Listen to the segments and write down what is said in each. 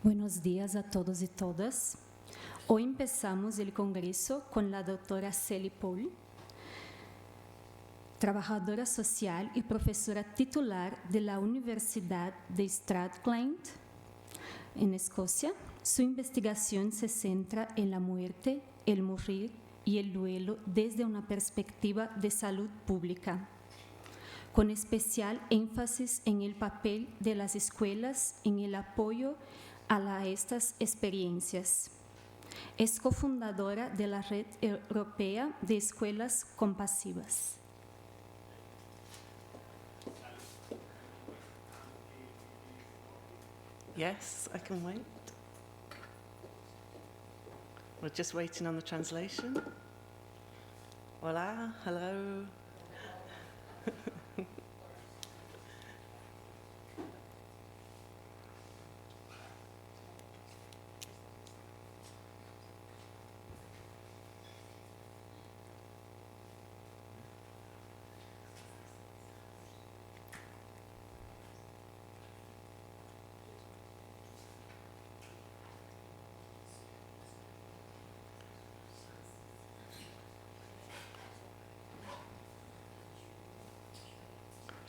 Buenos días a todos y todas. Hoy empezamos el Congreso con la doctora Sally Paul, trabajadora social y profesora titular de la Universidad de Strathclyde, en Escocia. Su investigación se centra en la muerte, el morir y el duelo desde una perspectiva de salud pública, con especial énfasis en el papel de las escuelas en el apoyo a estas experiencias. Es cofundadora de la Red Europea de Escuelas Compasivas. Yes, I can wait. We're just waiting on the translation. Hola, hello.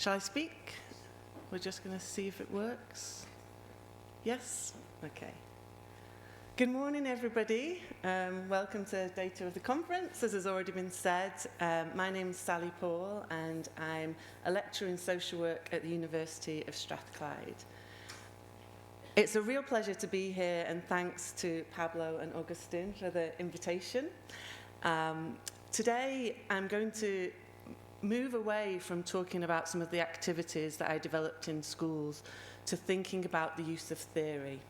Shall I speak? We're just going to see if it works. Yes? Okay. Good morning, everybody. Welcome to day 2 of the conference. As has already been said, my name is Sally Paul, and I'm a lecturer in social work at the University of Strathclyde. It's a real pleasure to be here, and thanks to Pablo and Augustin for the invitation. Today, I'm going to move away from talking about some of the activities that I developed in schools to thinking about the use of theory.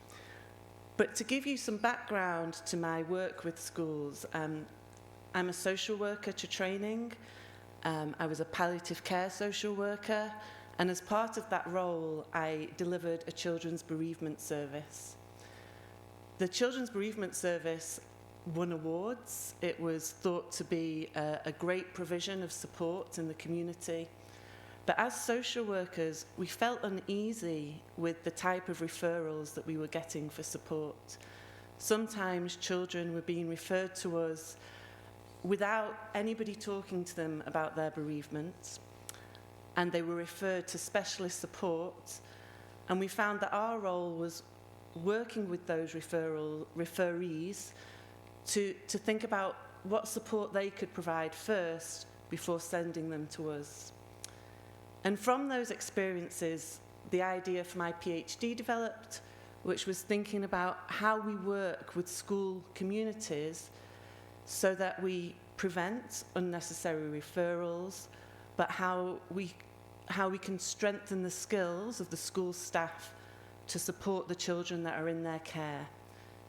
But to give you some background to my work with schools, I'm a social worker to training. I was a palliative care social worker, and as part of that role, I delivered a children's bereavement service. The children's bereavement service won awards. It was thought to be a great provision of support in the community. But as social workers, we felt uneasy with the type of referrals that we were getting for support. Sometimes children were being referred to us without anybody talking to them about their bereavement, and they were referred to specialist support, and we found that our role was working with those referees to think about what support they could provide first before sending them to us. And from those experiences, the idea for my PhD developed, which was thinking about how we work with school communities so that we prevent unnecessary referrals, but how we can strengthen the skills of the school staff to support the children that are in their care.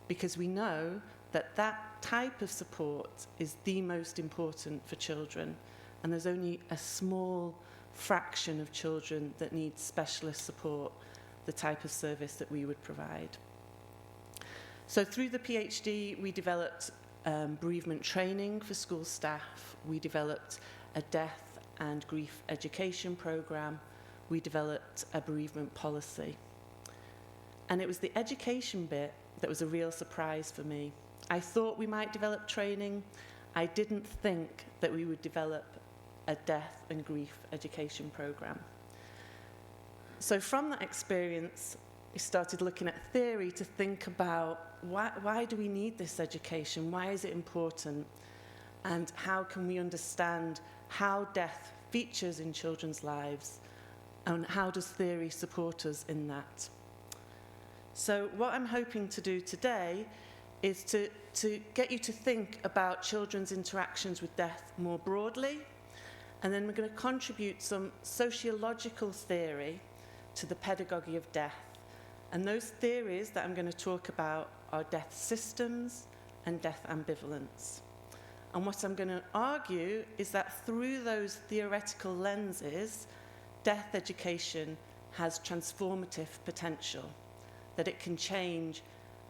Because we know that that type of support is the most important for children, and there's only a small fraction of children that need specialist support, the type of service that we would provide. So through the PhD, we developed bereavement training for school staff. We developed a death and grief education program. We developed a bereavement policy. And it was the education bit that was a real surprise for me. I thought we might develop training. I didn't think that we would develop a death and grief education program. So from that experience, we started looking at theory to think about why do we need this education? Why is it important? And how can we understand how death features in children's lives? And how does theory support us in that? So what I'm hoping to do today is to get you to think about children's interactions with death more broadly, and then we're going to contribute some sociological theory to the pedagogy of death. And those theories that I'm going to talk about are death systems and death ambivalence. And what I'm going to argue is that through those theoretical lenses, death education has transformative potential, that it can change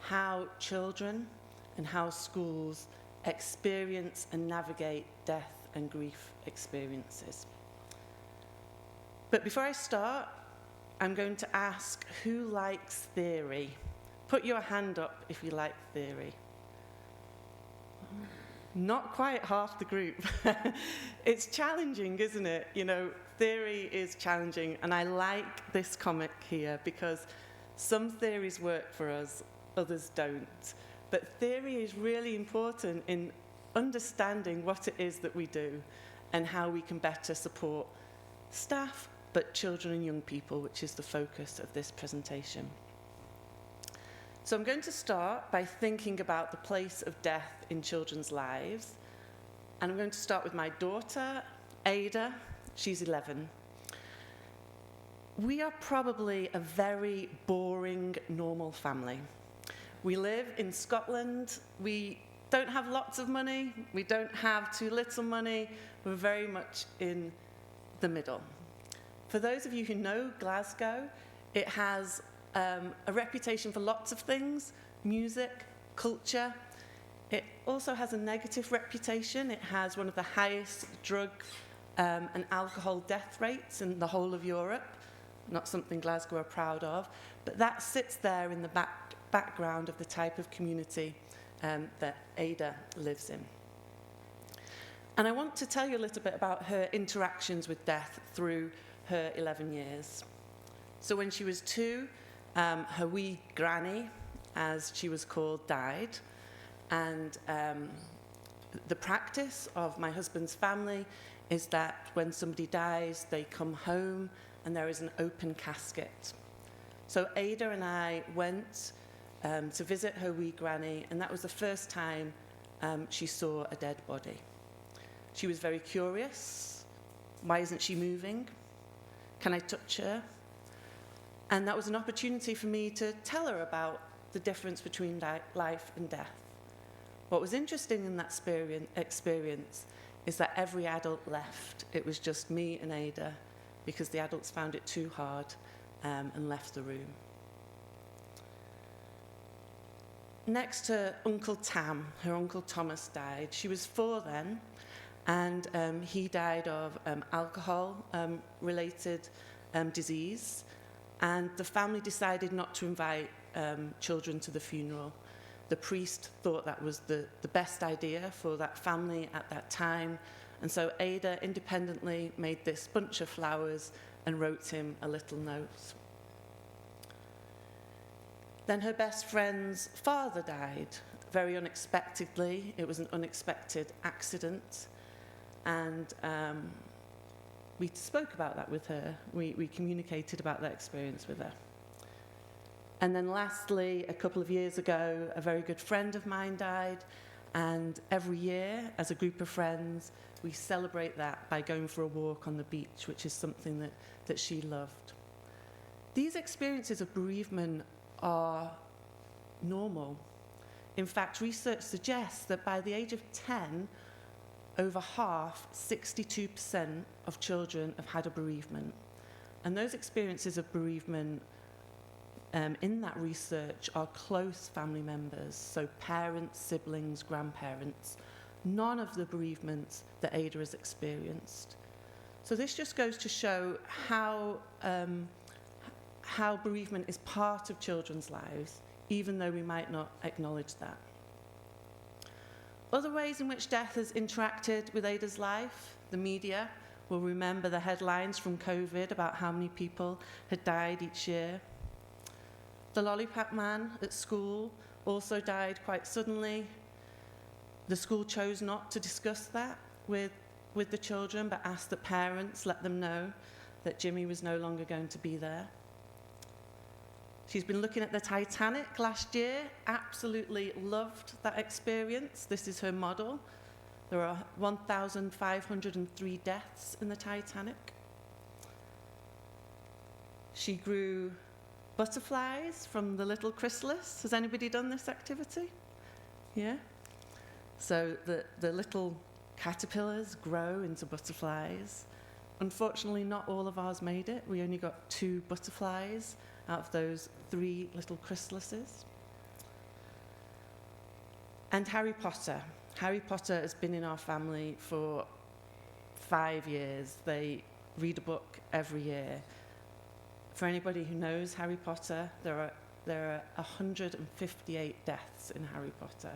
how children and how schools experience and navigate death and grief experiences. But before I start, I'm going to ask who likes theory. put your hand up if you like theory. Not quite half the group. It's challenging, isn't it? You know, theory is challenging, and I like this comic here because some theories work for us, others don't. But theory is really important in understanding what it is that we do and how we can better support staff, but children and young people, which is the focus of this presentation. So I'm going to start by thinking about the place of death in children's lives. And I'm going to start with my daughter, Ada. She's 11. We are probably a very boring, normal family. We live in Scotland. We don't have lots of money. We don't have too little money. We're very much in the middle. For those of you who know Glasgow, it has a reputation for lots of things: music, culture. It also has a negative reputation. It has one of the highest drug and alcohol death rates in the whole of Europe. Not something Glasgow are proud of, but that sits there in the background of the type of community that Ada lives in. And I want to tell you a little bit about her interactions with death through her 11 years. So when she was 2, her wee granny, as she was called, died. And the practice of my husband's family is that when somebody dies, they come home and there is an open casket. So Ada and I went to visit her wee granny, and that was the first time she saw a dead body. She was very curious. Why isn't she moving? Can I touch her? And that was an opportunity for me to tell her about the difference between life and death. What was interesting in that experience is that every adult left. It was just me and Ada, because the adults found it too hard and left the room. Next to Uncle Tam, her Uncle Thomas died. She was 4 then, and he died of alcohol-related disease. And the family decided not to invite children to the funeral. The priest thought that was the best idea for that family at that time. And so Ada independently made this bunch of flowers and wrote him a little note. Then her best friend's father died very unexpectedly. It was an unexpected accident. And we spoke about that with her. We communicated about that experience with her. And then lastly, a couple of years ago, a very good friend of mine died. And every year, as a group of friends, we celebrate that by going for a walk on the beach, which is something that she loved. These experiences of bereavement are normal. In fact, research suggests that by the age of 10, over half, 62% of children have had a bereavement. And those experiences of bereavement in that research are close family members, so parents, siblings, grandparents, none of the bereavements that Ada has experienced. So this just goes to show how bereavement is part of children's lives, even though we might not acknowledge that. Other ways in which death has interacted with Ada's life: the media will remember the headlines from COVID about how many people had died each year. The lollipop man at school also died quite suddenly. The school chose not to discuss that with the children, but asked that parents let them know that Jimmy was no longer going to be there. She's been looking at the Titanic last year, absolutely loved that experience. This is her model. There are 1,503 deaths in the Titanic. She grew butterflies from the little chrysalis. Has anybody done this activity? Yeah? So the little caterpillars grow into butterflies. Unfortunately, not all of ours made it. We only got 2 butterflies out of those 3 little chrysalises. And Harry Potter. Harry Potter has been in our family for 5 years. They read a book every year. For anybody who knows Harry Potter, there are 158 deaths in Harry Potter.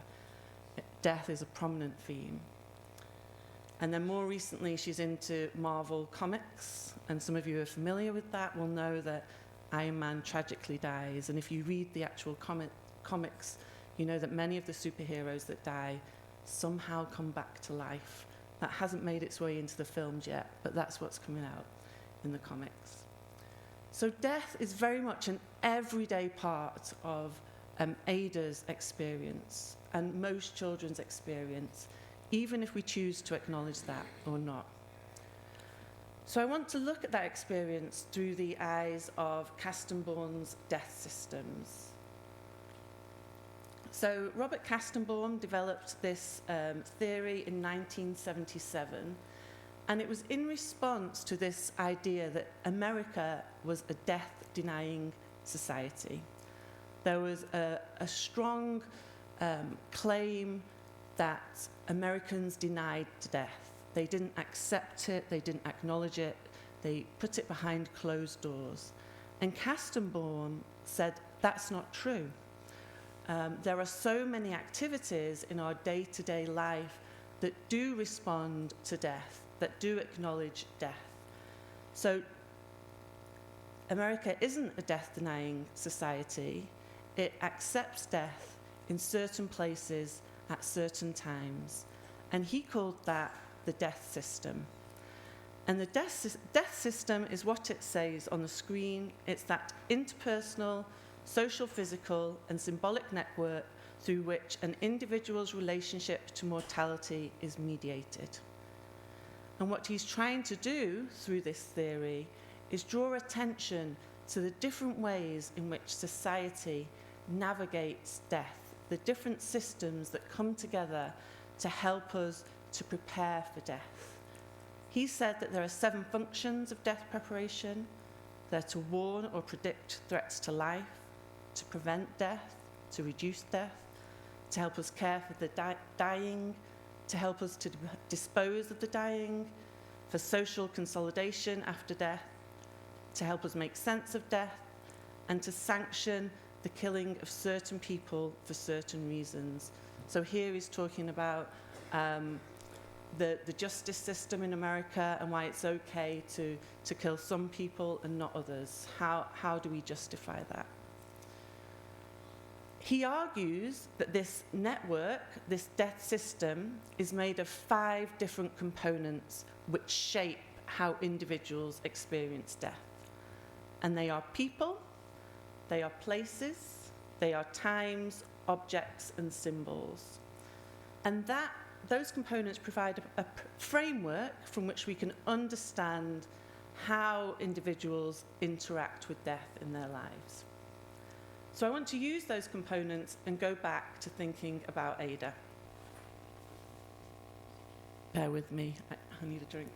Death is a prominent theme. And then more recently, she's into Marvel Comics, and some of you who are familiar with that will know that Iron Man tragically dies, and if you read the actual comics, you know that many of the superheroes that die somehow come back to life. That hasn't made its way into the films yet, but that's what's coming out in the comics. So death is very much an everyday part of Ada's experience and most children's experience, even if we choose to acknowledge that or not. So I want to look at that experience through the eyes of Castenbaum's death systems. So Robert Castenbaum developed this theory in 1977, and it was in response to this idea that America was a death-denying society. There was a strong claim that Americans denied death. They didn't accept it, they didn't acknowledge it, they put it behind closed doors. And Castenbaum said that's not true. There are so many activities in our day-to-day life that do respond to death, that do acknowledge death. So America isn't a death-denying society. It accepts death in certain places at certain times. And he called that the death system. And the death system is what it says on the screen. It's that interpersonal, social, physical, and symbolic network through which an individual's relationship to mortality is mediated. And what he's trying to do through this theory is draw attention to the different ways in which society navigates death, the different systems that come together to help us to prepare for death. He said that there are 7 functions of death preparation. They're to warn or predict threats to life, to prevent death, to reduce death, to help us care for the dying, to help us to dispose of the dying, for social consolidation after death, to help us make sense of death, and to sanction the killing of certain people for certain reasons. So here he's talking about the justice system in America and why it's okay to kill some people and not others. How do we justify that? He argues that this network, this death system, is made of 5 different components which shape how individuals experience death. And they are people, they are places, they are times, objects, and symbols. And those components provide a framework from which we can understand how individuals interact with death in their lives. So I want to use those components and go back to thinking about Ada. Bear with me, I need a drink.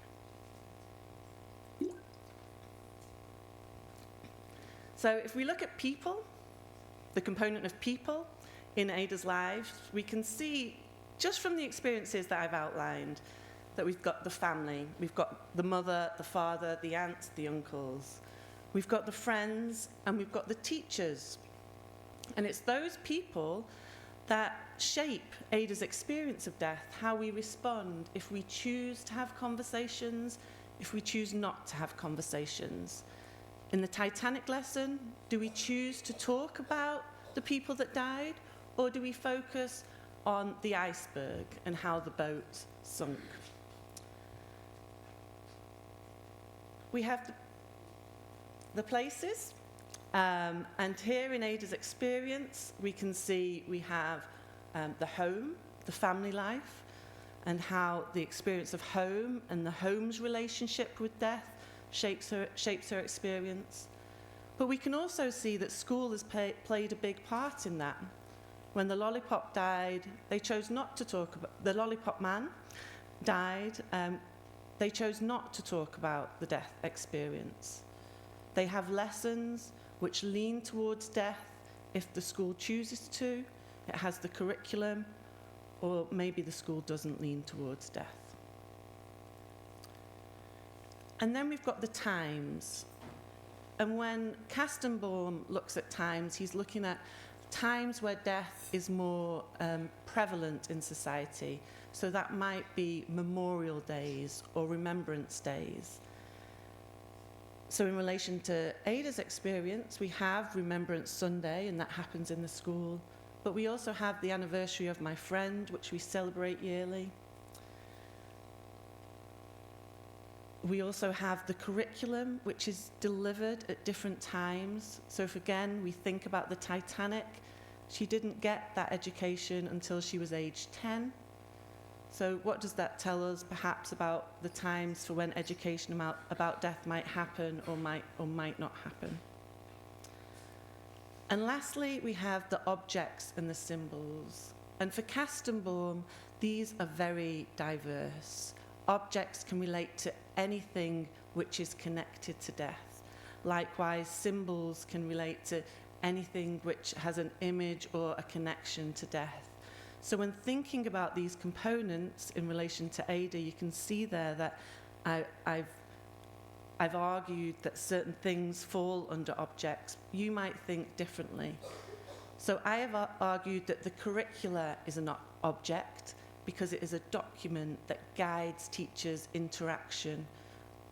So if we look at people, the component of people in Ada's life, we can see just from the experiences that I've outlined that we've got the family, we've got the mother, the father, the aunts, the uncles, we've got the friends, and we've got the teachers. And it's those people that shape Ada's experience of death, how we respond if we choose to have conversations, if we choose not to have conversations. In the Titanic lesson, do we choose to talk about the people that died, or do we focus on the iceberg and how the boat sunk? We have the places. And here in Ada's experience, we can see we have the home, the family life, and how the experience of home and the home's relationship with death shapes her experience. But we can also see that school has played a big part in that. When the lollipop died, they chose not to talk about, the lollipop man died, they chose not to talk about the death experience. They have lessons which lean towards death if the school chooses to. It has the curriculum, or maybe the school doesn't lean towards death. And then we've got the times. And when Kastenbaum looks at times, he's looking at times where death is more prevalent in society. So that might be memorial days or remembrance days. So in relation to Ada's experience, we have Remembrance Sunday, and that happens in the school. But we also have the anniversary of my friend, which we celebrate yearly. We also have the curriculum, which is delivered at different times. So if, again, we think about the Titanic, she didn't get that education until she was age 10. So what does that tell us, perhaps, about the times for when education about death might happen or might not happen? And lastly, we have the objects and the symbols. And for Kastenbaum, these are very diverse. Objects can relate to anything which is connected to death. Likewise, symbols can relate to anything which has an image or a connection to death. So when thinking about these components in relation to Ada, you can see there that I've argued that certain things fall under objects. You might think differently. So I have argued that the curricula is an object because it is a document that guides teachers' interaction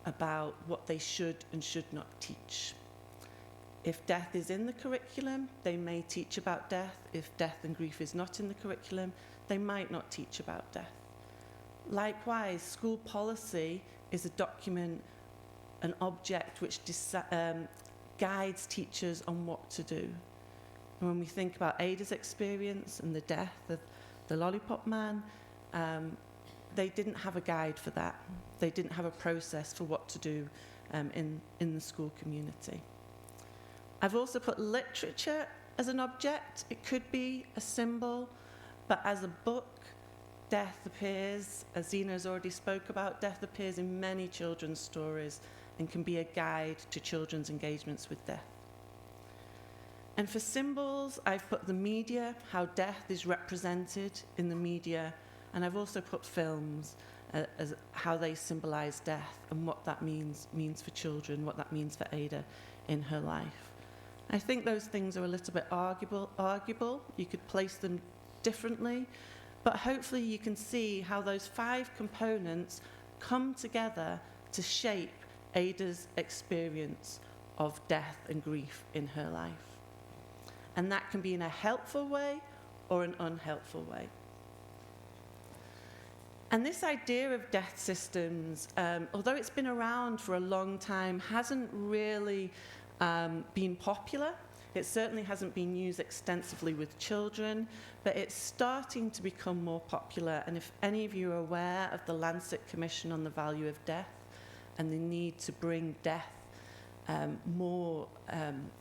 about what they should and should not teach. If death is in the curriculum, they may teach about death. If death and grief is not in the curriculum, they might not teach about death. Likewise, school policy is a document, an object which guides teachers on what to do. And when we think about Ada's experience and the death of the lollipop man, they didn't have a guide for that. They didn't have a process for what to do in the school community. I've also put literature as an object. It could be a symbol, but as a book, death appears, as Zena has already spoke about, death appears in many children's stories and can be a guide to children's engagements with death. And for symbols, I've put the media, how death is represented in the media, and I've also put films as how they symbolize death and what that means for children, what that means for Ada in her life. I think those things are a little bit arguable. You could place them differently, but hopefully you can see how those 5 components come together to shape Ada's experience of death and grief in her life. And that can be in a helpful way or an unhelpful way. And this idea of death systems, although it's been around for a long time, hasn't really been popular. It certainly hasn't been used extensively with children, but it's starting to become more popular. And if any of you are aware of the Lancet Commission on the Value of Death and the need to bring death more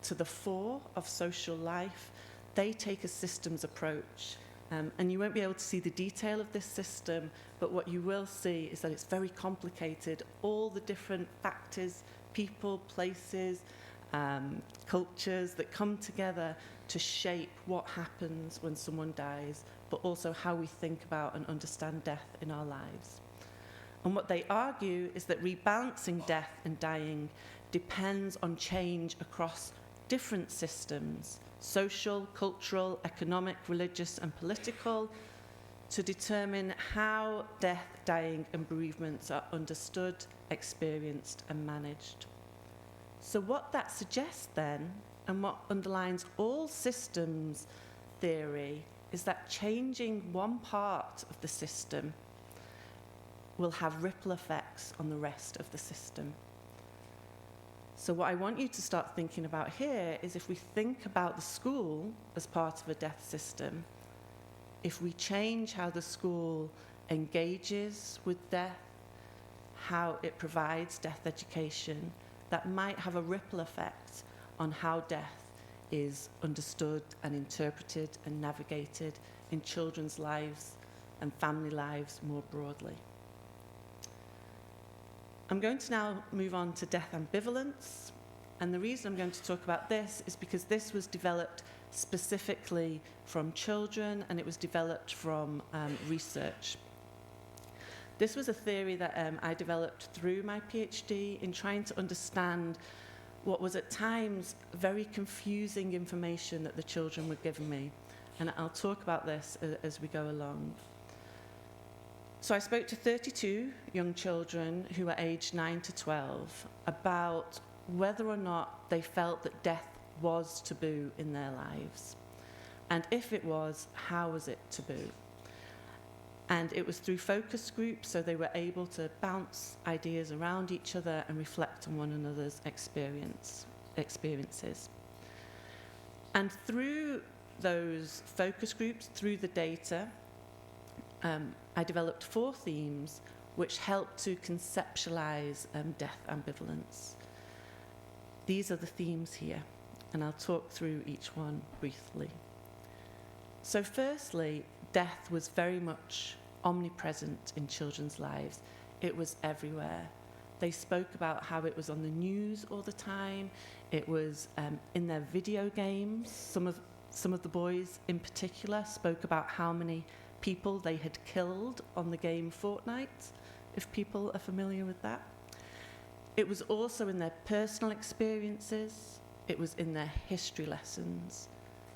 to the fore of social life, they take a systems approach. And you won't be able to see the detail of this system, but what you will see is that it's very complicated. All the different factors, people, places, cultures that come together to shape what happens when someone dies, but also how we think about and understand death in our lives. And what they argue is that rebalancing death and dying depends on change across different systems, social, cultural, economic, religious, and political, to determine how death, dying, and bereavements are understood, experienced, and managed. So what that suggests then, and what underlines all systems theory, is that changing one part of the system will have ripple effects on the rest of the system. So what I want you to start thinking about here is, if we think about the school as part of a death system, if we change how the school engages with death, how it provides death education, that might have a ripple effect on how death is understood and interpreted and navigated in children's lives and family lives more broadly. I'm going to now move on to death ambivalence. And the reason I'm going to talk about this is because this was developed specifically from children, and it was developed from research. This was a theory that I developed through my PhD in trying to understand what was at times very confusing information that the children were giving me. And I'll talk about this as we go along. So I spoke to 32 young children who were aged 9 to 12 about whether or not they felt that death was taboo in their lives. And if it was, how was it taboo? And it was through focus groups, so they were able to bounce ideas around each other and reflect on one another's experiences. And through those focus groups, through the data, I developed 4 themes which helped to conceptualize death ambivalence. These are the themes here, and I'll talk through each one briefly. So firstly, death was very much omnipresent in children's lives. It was everywhere. They spoke about how it was on the news all the time. It was in their video games. Some of the boys in particular spoke about how many people they had killed on the game Fortnite, if people are familiar with that. It was also in their personal experiences. It was in their history lessons.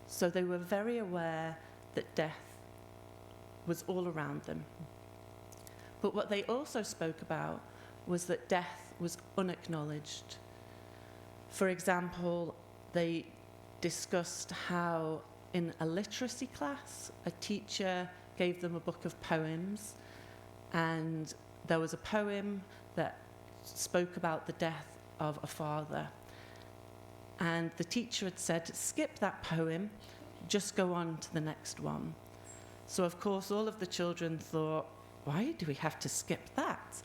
So they were very aware that death was all around them. But what they also spoke about was that death was unacknowledged. For example, they discussed how in a literacy class, a teacher gave them a book of poems, and there was a poem that spoke about the death of a father. And the teacher had said, skip that poem, just go on to the next one. So of course all of the children thought, why do we have to skip that?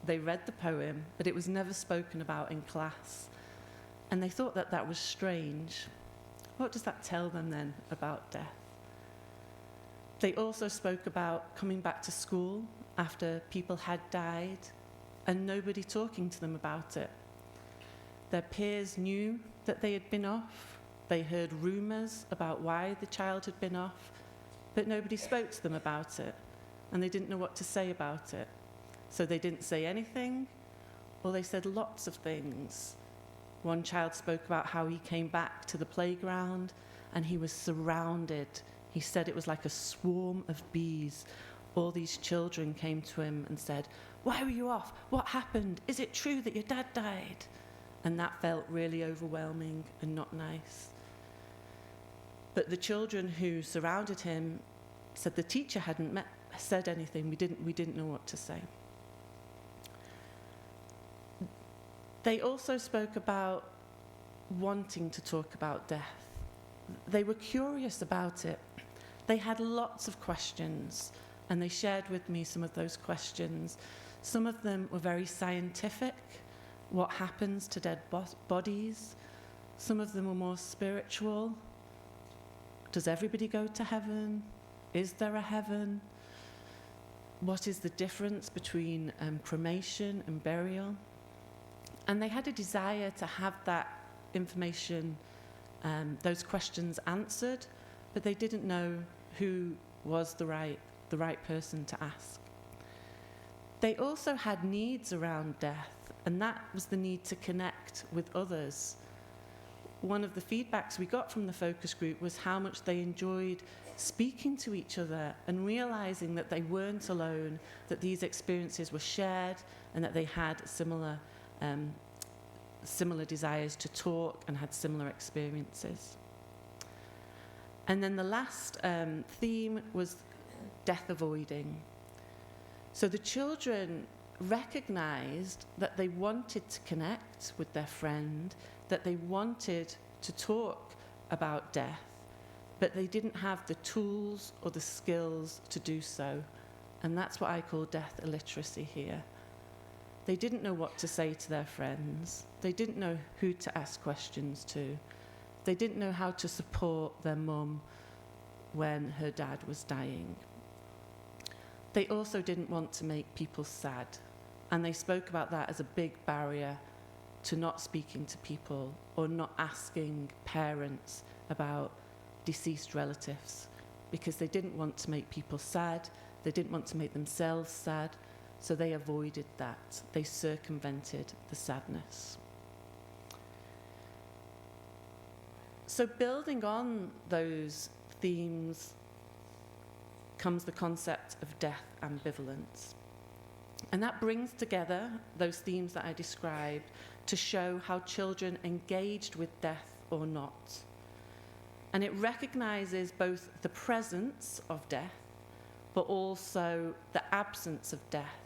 They read the poem, but it was never spoken about in class. And they thought that that was strange. What does that tell them then about death? They also spoke about coming back to school after people had died and nobody talking to them about it. Their peers knew that they had been off. They heard rumours about why the child had been off, but nobody spoke to them about it, and they didn't know what to say about it. So they didn't say anything, or they said lots of things. One child spoke about how he came back to the playground and he was surrounded. He said it was like a swarm of bees. All these children came to him and said, why were you off? What happened? Is it true that your dad died? And that felt really overwhelming and not nice. But the children who surrounded him said the teacher hadn't said anything. We didn't know what to say. They also spoke about wanting to talk about death. They were curious about it. They had lots of questions, and they shared with me some of those questions. Some of them were very scientific. What happens to dead bodies? Some of them were more spiritual. Does everybody go to heaven? Is there a heaven? What is the difference between cremation and burial? And they had a desire to have that information, those questions answered, but they didn't know who was the right person to ask. They also had needs around death, and that was the need to connect with others. One of the feedbacks we got from the focus group was how much they enjoyed speaking to each other and realizing that they weren't alone, that these experiences were shared, and that they had similar desires to talk and had similar experiences. And then the last theme was death avoiding. So the children recognized that they wanted to connect with their friend, that they wanted to talk about death, but they didn't have the tools or the skills to do so. And that's what I call death illiteracy here. They didn't know what to say to their friends. They didn't know who to ask questions to. They didn't know how to support their mum when her dad was dying. They also didn't want to make people sad, and they spoke about that as a big barrier to not speaking to people or not asking parents about deceased relatives, because they didn't want to make people sad, they didn't want to make themselves sad, so they avoided that. They circumvented the sadness. So building on those themes comes the concept of death ambivalence. And that brings together those themes that I described to show how children engaged with death or not. And it recognises both the presence of death, but also the absence of death.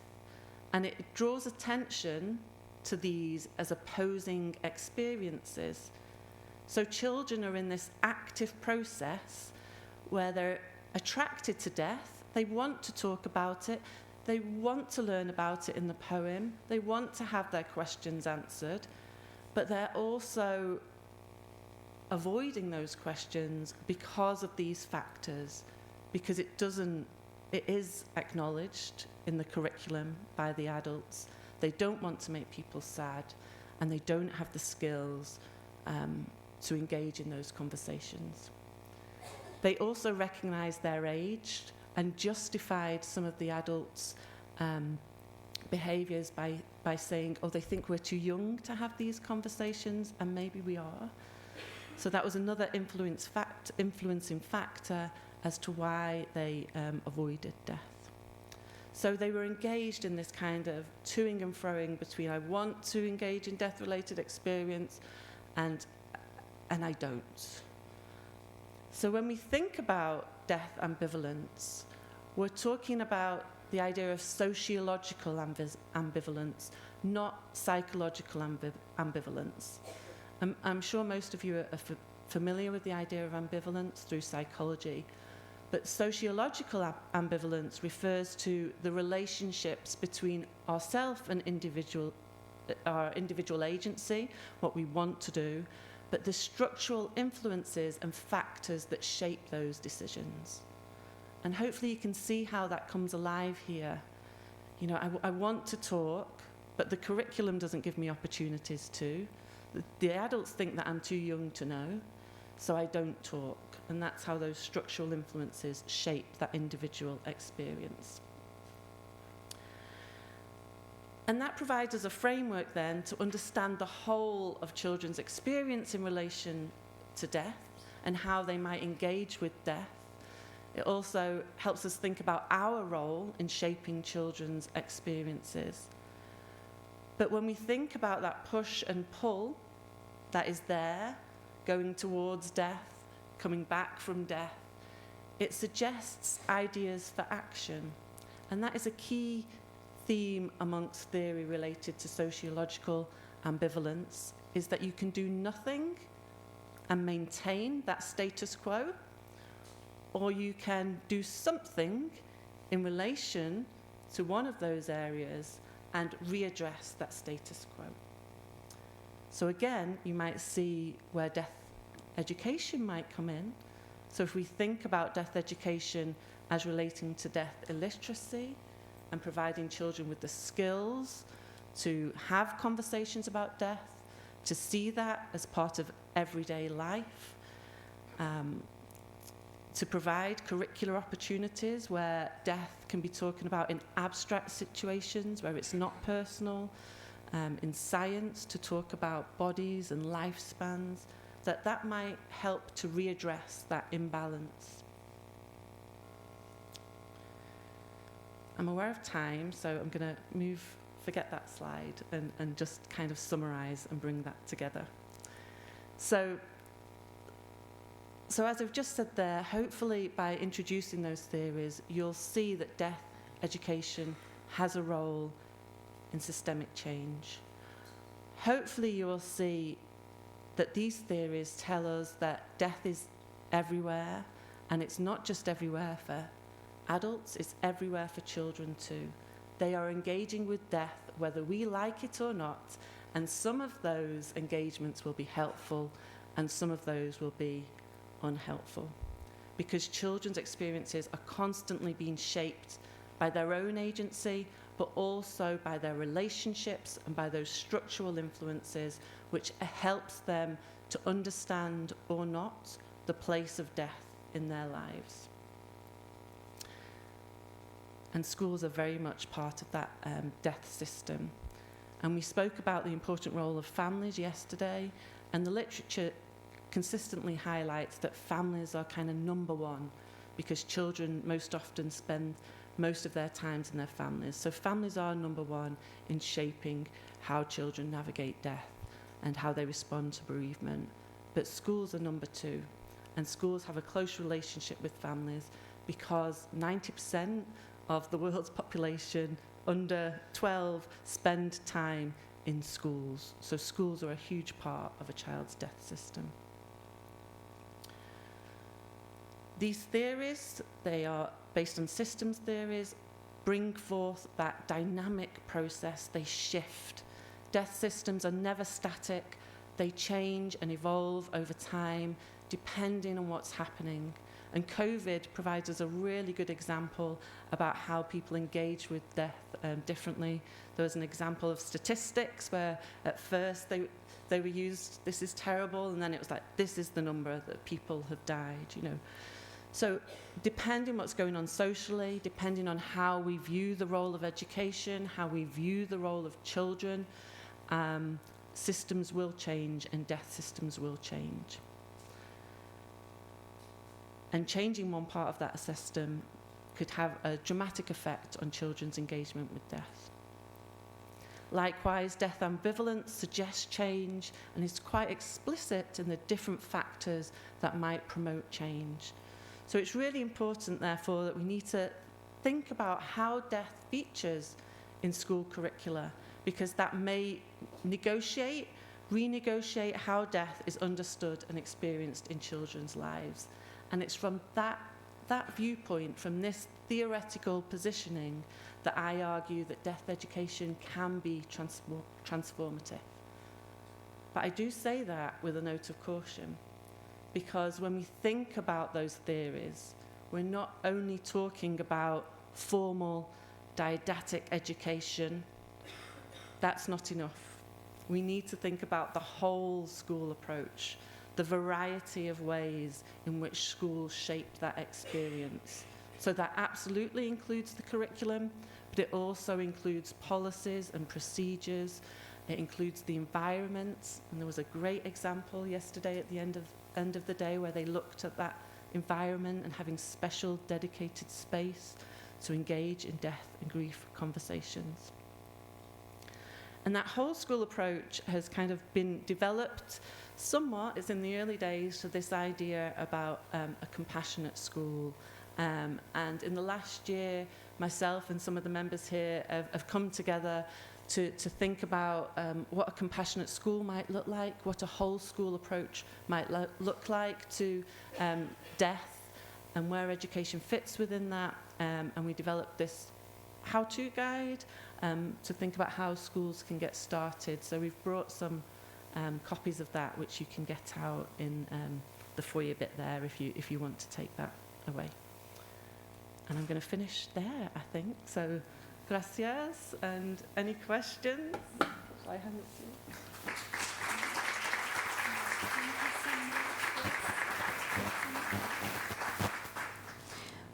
And it draws attention to these as opposing experiences. So children are in this active process where they're attracted to death, they want to talk about it, they want to learn about it in the poem, they want to have their questions answered, but they're also avoiding those questions because of these factors, because it is acknowledged in the curriculum by the adults. They don't want to make people sad, and they don't have the skills to engage in those conversations. They also recognise their age and justified some of the adults' behaviours by saying, oh, they think we're too young to have these conversations, and maybe we are. So that was another influencing factor as to why they avoided death. So they were engaged in this kind of toing and froing between I want to engage in death-related experience and I don't. So when we think about death ambivalence, we're talking about the idea of sociological ambivalence, not psychological ambivalence. I'm sure most of you are familiar with the idea of ambivalence through psychology, but sociological ambivalence refers to the relationships between ourselves and our individual agency, what we want to do, but the structural influences and factors that shape those decisions. And hopefully you can see how that comes alive here. You know, I want to talk, but the curriculum doesn't give me opportunities to. The adults think that I'm too young to know, so I don't talk. And that's how those structural influences shape that individual experience. And that provides us a framework then to understand the whole of children's experience in relation to death and how they might engage with death. It also helps us think about our role in shaping children's experiences. But when we think about that push and pull that is there, going towards death, coming back from death, it suggests ideas for action. And that is a key theme amongst theory related to sociological ambivalence, is that you can do nothing and maintain that status quo, or you can do something in relation to one of those areas and readdress that status quo. So again, you might see where death education might come in. So if we think about death education as relating to death illiteracy and providing children with the skills to have conversations about death, to see that as part of everyday life, to provide curricular opportunities where death can be talked about in abstract situations where it's not personal, in science to talk about bodies and lifespans, that might help to readdress that imbalance. I'm aware of time, so I'm going to forget that slide and just kind of summarize and bring that together. So as I've just said there, hopefully by introducing those theories, you'll see that death education has a role in systemic change. Hopefully you will see that these theories tell us that death is everywhere, and it's not just everywhere for adults, it's everywhere for children too. They are engaging with death whether we like it or not, and some of those engagements will be helpful and some of those will be unhelpful, because children's experiences are constantly being shaped by their own agency, but also by their relationships and by those structural influences which helps them to understand or not the place of death in their lives. And schools are very much part of that death system. And we spoke about the important role of families yesterday, and the literature consistently highlights that families are kind of number one, because children most often spend most of their times in their families. So families are number one in shaping how children navigate death and how they respond to bereavement. But schools are number two, and schools have a close relationship with families because 90% of the world's population under 12 spend time in schools. So schools are a huge part of a child's death system. These theories, they are based on systems theories, bring forth that dynamic process. They shift. Death systems are never static. They change and evolve over time, depending on what's happening. And COVID provides us a really good example about how people engage with death differently. There was an example of statistics where at first they were used, this is terrible, and then it was like, this is the number that people have died, you know. So depending what's going on socially, depending on how we view the role of education, how we view the role of children, systems will change and death systems will change. And changing one part of that system could have a dramatic effect on children's engagement with death. Likewise, death ambivalence suggests change and is quite explicit in the different factors that might promote change. So it's really important, therefore, that we need to think about how death features in school curricula, because that may renegotiate how death is understood and experienced in children's lives. And it's from that viewpoint, from this theoretical positioning, that I argue that death education can be transformative. But I do say that with a note of caution, because when we think about those theories, we're not only talking about formal didactic education. That's not enough. We need to think about the whole school approach, the variety of ways in which schools shape that experience. So that absolutely includes the curriculum, but it also includes policies and procedures. It includes the environment, and there was a great example yesterday at the end of the day where they looked at that environment and having special dedicated space to engage in death and grief conversations. And that whole school approach has kind of been developed somewhat. It's in the early days to this idea about a compassionate school. And in the last year, myself and some of the members here have come together to think about what a compassionate school might look like, what a whole school approach might look like to death, and where education fits within that. And we developed this how-to guide to think about how schools can get started. So we've brought some copies of that, which you can get out in the foyer bit there if you want to take that away. And I'm going to finish there, I think. So, gracias. And any questions? Shall I hand it to you?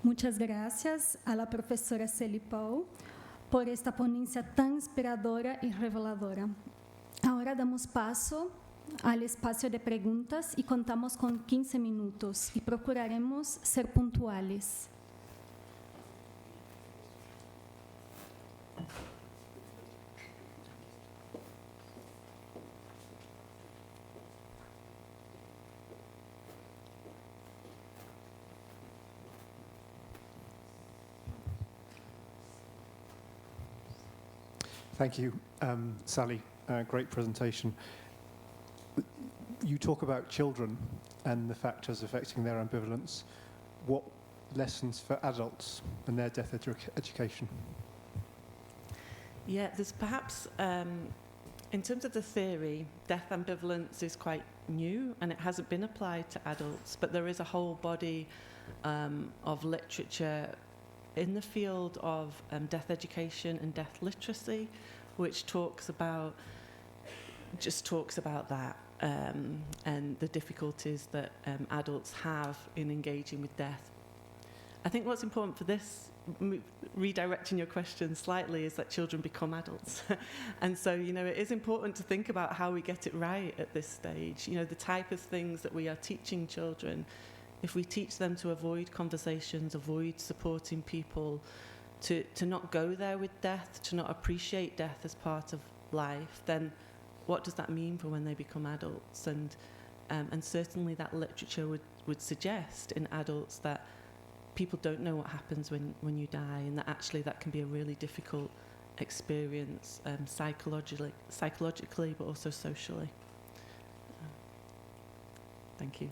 Muchas gracias a la profesora Sally Paul por esta ponencia tan inspiradora y reveladora. Ahora damos paso al espacio de preguntas y contamos con 15 minutos y procuraremos ser puntuales. Thank you, Sally. Great presentation. You talk about children and the factors affecting their ambivalence. What lessons for adults and their death education? Yeah, there's perhaps, in terms of the theory, death ambivalence is quite new and it hasn't been applied to adults, but there is a whole body of literature in the field of death education and death literacy, which talks about that and the difficulties that adults have in engaging with death. I think what's important for this, redirecting your question slightly, is that children become adults. And so, you know, it is important to think about how we get it right at this stage. You know, the type of things that we are teaching children, if we teach them to avoid conversations, avoid supporting people, to not go there with death, to not appreciate death as part of life, then what does that mean for when they become adults? And certainly that literature would suggest in adults that people don't know what happens when you die, and that actually that can be a really difficult experience psychologically, but also socially. Thank you.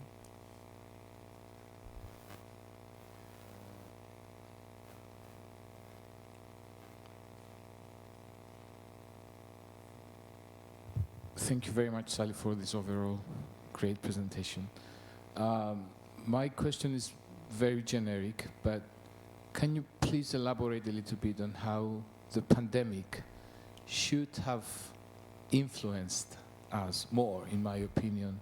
Thank you very much, Sally, for this overall great presentation. My question is very generic, but can you please elaborate a little bit on how the pandemic should have influenced us more, in my opinion,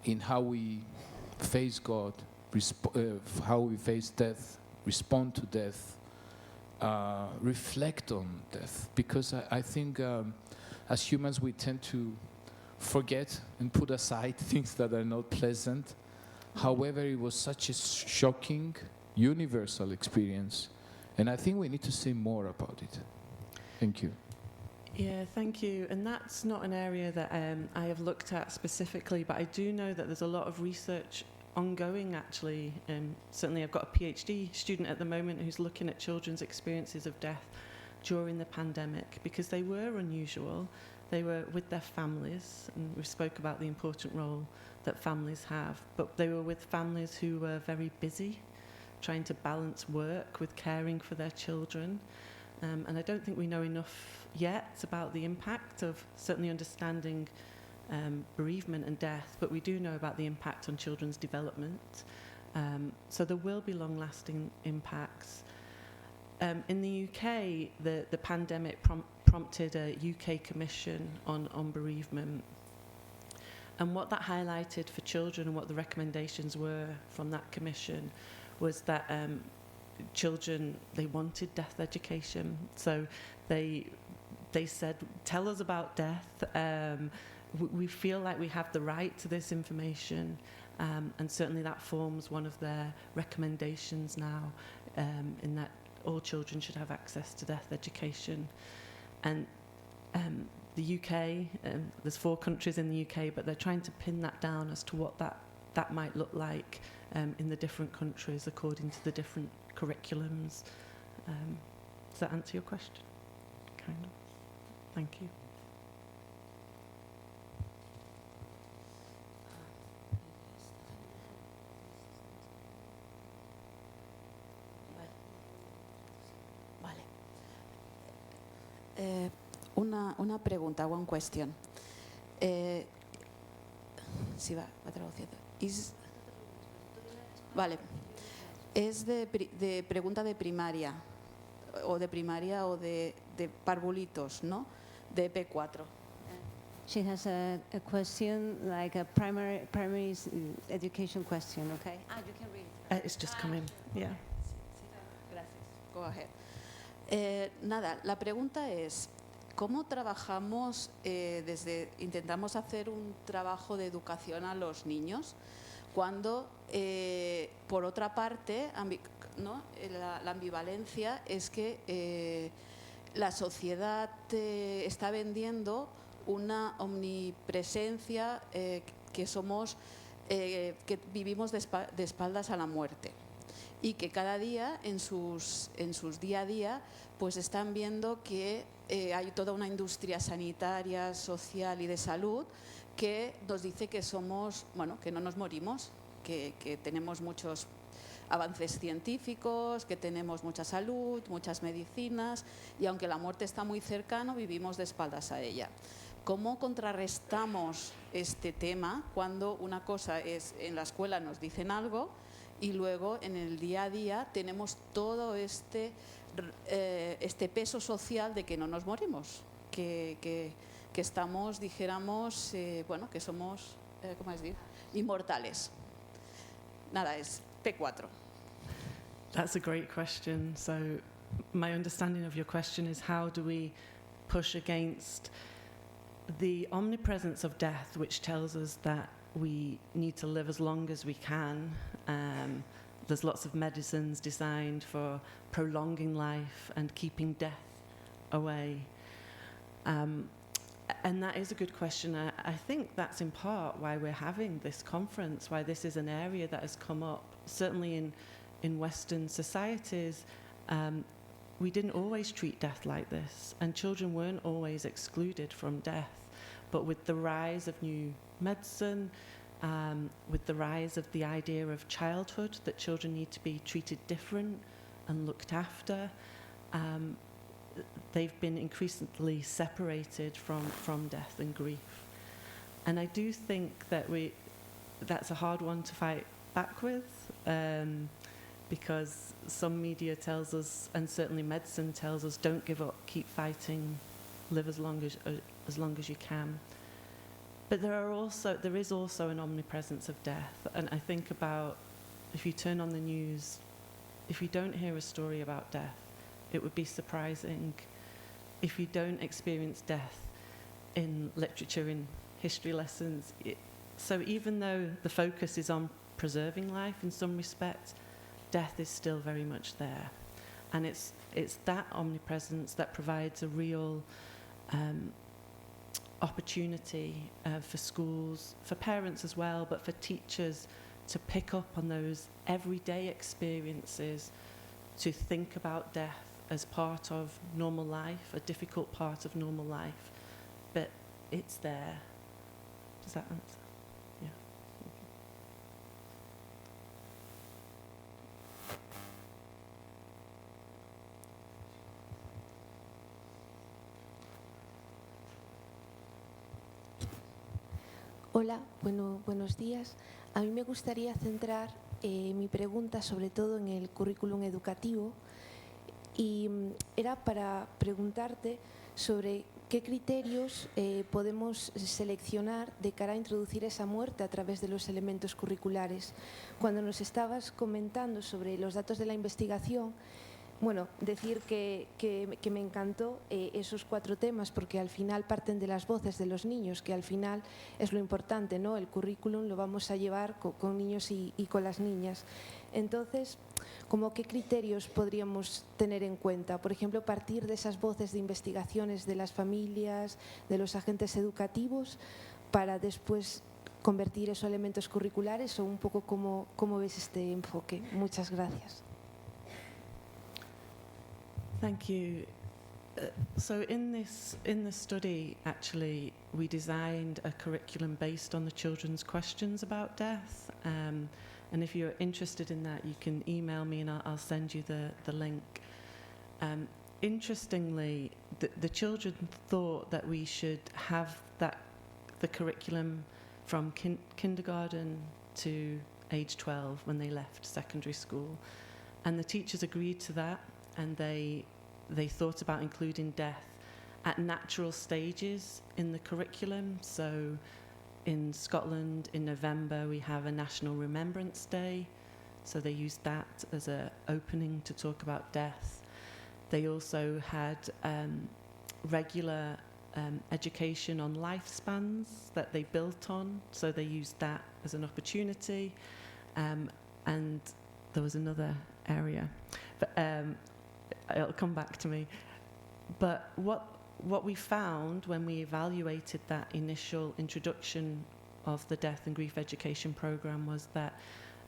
in how we face God, how we face death, respond to death, reflect on death? Because I think as humans we tend to forget and put aside things that are not pleasant. However, it was such a shocking, universal experience, and I think we need to say more about it. Thank you. Yeah, thank you. And that's not an area that I have looked at specifically, but I do know that there's a lot of research ongoing, actually. Certainly I've got a PhD student at the moment who's looking at children's experiences of death during the pandemic, because they were unusual. They were with their families, and we spoke about the important role that families have, but they were with families who were very busy, trying to balance work with caring for their children. And I don't think we know enough yet about the impact of certainly understanding bereavement and death, but we do know about the impact on children's development. So there will be long-lasting impacts. In the UK, the pandemic prompted a UK commission on bereavement. And what that highlighted for children, and what the recommendations were from that commission, was that children, they wanted death education. So they said, tell us about death. We feel like we have the right to this information. And certainly that forms one of their recommendations now, in that all children should have access to death education. And the UK, there's 4 countries in the UK, but they're trying to pin that down as to what that might look like in the different countries according to the different curriculums. Does that answer your question? Kind of. Thank you. Una pregunta, one question. Sí, va traduciendo. Vale. Es de pregunta de primaria o de parvulitos, ¿no? De P4. She has a question, like a primary education question, okay? You can read it. It's just come in, yeah. Gracias. Go ahead. Nada, la pregunta es, ¿cómo trabajamos intentamos hacer un trabajo de educación a los niños cuando, por otra parte, ¿no? la ambivalencia es que la sociedad está vendiendo una omnipresencia que somos, que vivimos de espaldas a la muerte, y que cada día en sus día a día pues están viendo que hay toda una industria sanitaria, social y de salud que nos dice que somos, bueno, que no nos morimos, que tenemos muchos avances científicos, que tenemos mucha salud, muchas medicinas, y aunque la muerte está muy cercana, vivimos de espaldas a ella. ¿Cómo contrarrestamos este tema cuando una cosa es en la escuela nos dicen algo y luego en el día a día tenemos todo este peso social de que no nos morimos, que estamos, dijéramos, bueno, que somos, ¿cómo es decir? Inmortales? Nada, es P4. That's a great question. So my understanding of your question is, how do we push against the omnipresence of death, which tells us that we need to live as long as we can. There's lots of medicines designed for prolonging life and keeping death away. And that is a good question. I think that's in part why we're having this conference, why this is an area that has come up. Certainly in Western societies, we didn't always treat death like this, and children weren't always excluded from death. But with the rise of new medicine, with the rise of the idea of childhood, that children need to be treated different and looked after, they've been increasingly separated from death and grief. And I do think that that's a hard one to fight back with, because some media tells us, and certainly medicine tells us, don't give up, keep fighting, live as long as you can. But there is also an omnipresence of death. And I think about, if you turn on the news, if you don't hear a story about death, it would be surprising. If you don't experience death in literature, in history lessons, so even though the focus is on preserving life in some respects, death is still very much there. And it's that omnipresence that provides a real opportunity for schools, for parents as well, but for teachers to pick up on those everyday experiences, to think about death as part of normal life, a difficult part of normal life, but it's there. Does that answer? Yeah. Hola, buenos días. A mí me gustaría centrar mi pregunta sobre todo en el currículum educativo, y era para preguntarte sobre qué criterios podemos seleccionar de cara a introducir esa muerte a través de los elementos curriculares. Cuando nos estabas comentando sobre los datos de la investigación, bueno, decir que me encantó esos 4 temas, porque al final parten de las voces de los niños, que al final es lo importante, ¿no? El currículum lo vamos a llevar con niños y con las niñas. Entonces, ¿cómo qué criterios podríamos tener en cuenta? Por ejemplo, partir de esas voces de investigaciones de las familias, de los agentes educativos, para después convertir esos elementos curriculares, o un poco cómo ves este enfoque. Muchas gracias. Thank you. So in this study, actually, we designed a curriculum based on the children's questions about death. And if you're interested in that, you can email me and I'll send you the link. Interestingly, the children thought that we should have the curriculum from kindergarten to age 12 when they left secondary school. And the teachers agreed to that, and they thought about including death at natural stages in the curriculum. So in Scotland, in November, we have a National Remembrance Day. So they used that as an opening to talk about death. They also had regular education on lifespans that they built on. So they used that as an opportunity. And there was another area. But, it'll come back to me. But what we found when we evaluated that initial introduction of the death and grief education program was that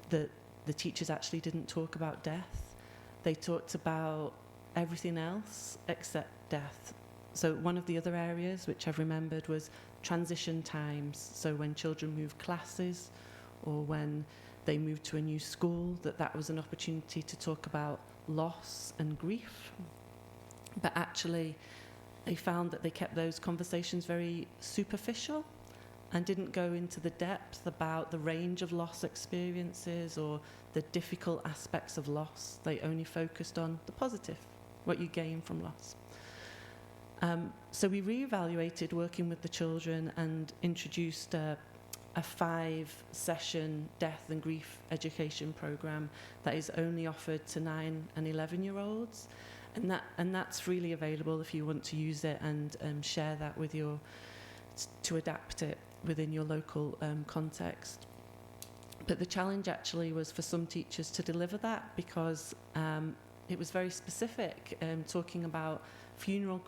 the teachers actually didn't talk about death. They talked about everything else except death. So one of the other areas which I've remembered was transition times. So when children move classes, or when they moved to a new school, that was an opportunity to talk about loss and grief. But actually, they found that they kept those conversations very superficial and didn't go into the depth about the range of loss experiences or the difficult aspects of loss. They only focused on the positive, what you gain from loss. So we reevaluated working with the children and introduced a 5-session death and grief education program that is only offered to 9 and 11-year-olds. And that's freely available if you want to use it and share that with to adapt it within your local context. But the challenge actually was for some teachers to deliver that because it was very specific, talking about funeral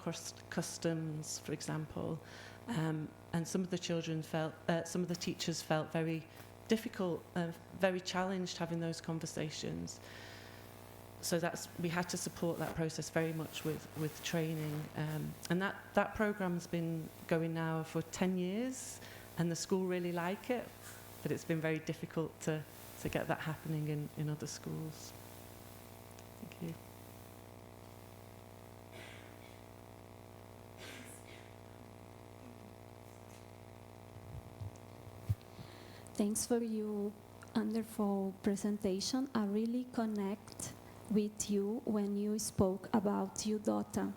customs, for example, and some of the teachers felt very difficult, very challenged having those conversations. So we had to support that process very much with training. And that program's been going now for 10 years, and the school really like it, but it's been very difficult to get that happening in other schools. Thank you. Thanks for your wonderful presentation. I really connect with you when you spoke about your daughter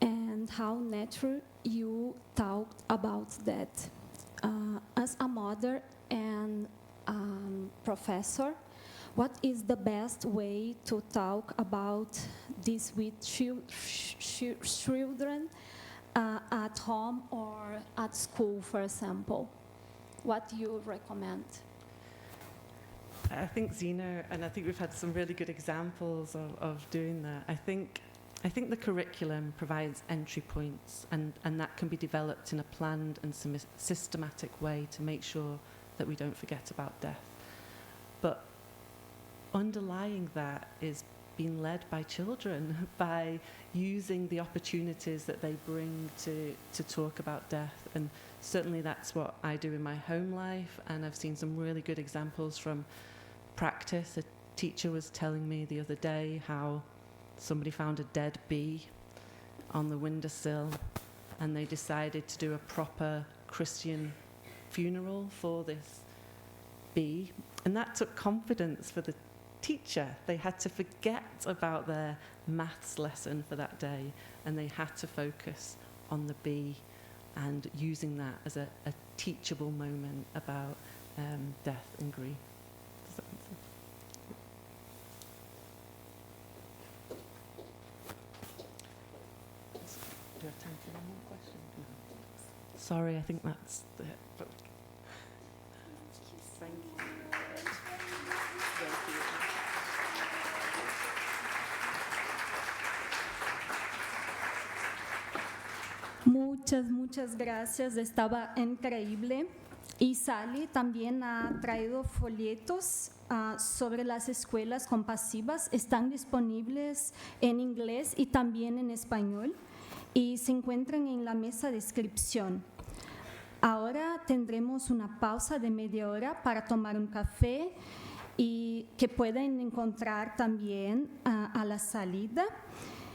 and how natural you talked about that. As a mother and professor, what is the best way to talk about this with children at home or at school, for example? What do you recommend? I think Zena, and I think we've had some really good examples of doing that. I think the curriculum provides entry points, and that can be developed in a planned and systematic way to make sure that we don't forget about death. But underlying that is being led by children, by using the opportunities that they bring to talk about death. And certainly that's what I do in my home life, and I've seen some really good examples from practice. A teacher was telling me the other day how somebody found a dead bee on the windowsill, and they decided to do a proper Christian funeral for this bee. And that took confidence for the teacher. They had to forget about their maths lesson for that day, and they had to focus on the bee and using that as a teachable moment about death and grief. Does that make sense? Do you have time for one more question? No. Sorry, I think that's it. But thank you. Muchas gracias, estaba increíble. Y Sally también ha traído folletos sobre las escuelas compasivas. Están disponibles en inglés y también en español y se encuentran en la mesa de descripción. Ahora tendremos una pausa de media hora para tomar un café y que pueden encontrar también a la salida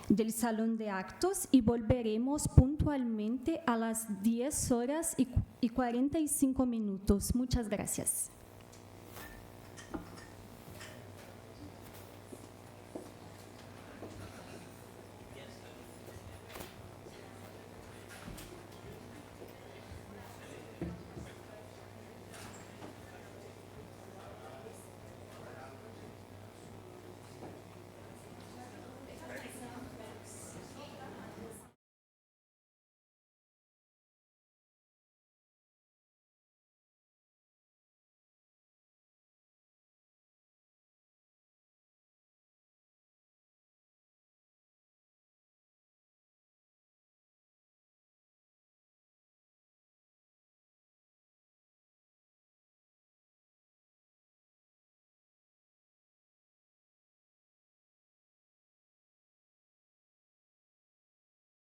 del salón de actos, y volveremos puntualmente a las 10 horas y 45 minutos. Muchas gracias.